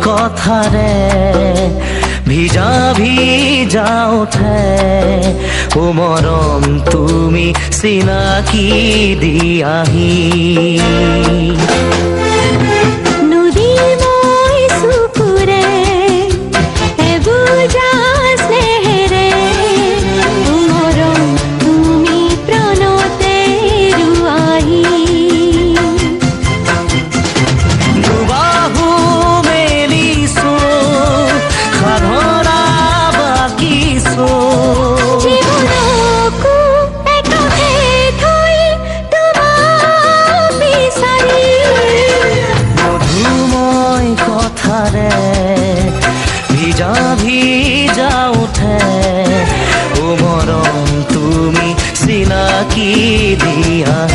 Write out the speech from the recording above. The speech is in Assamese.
কথাৰে ভিজা ভিজা উঠে ও মৰম তুমি চিনাকি দিয়াহি ভিজা ভিজা উঠে ও মৰম তুমি চিনাকি দিয়া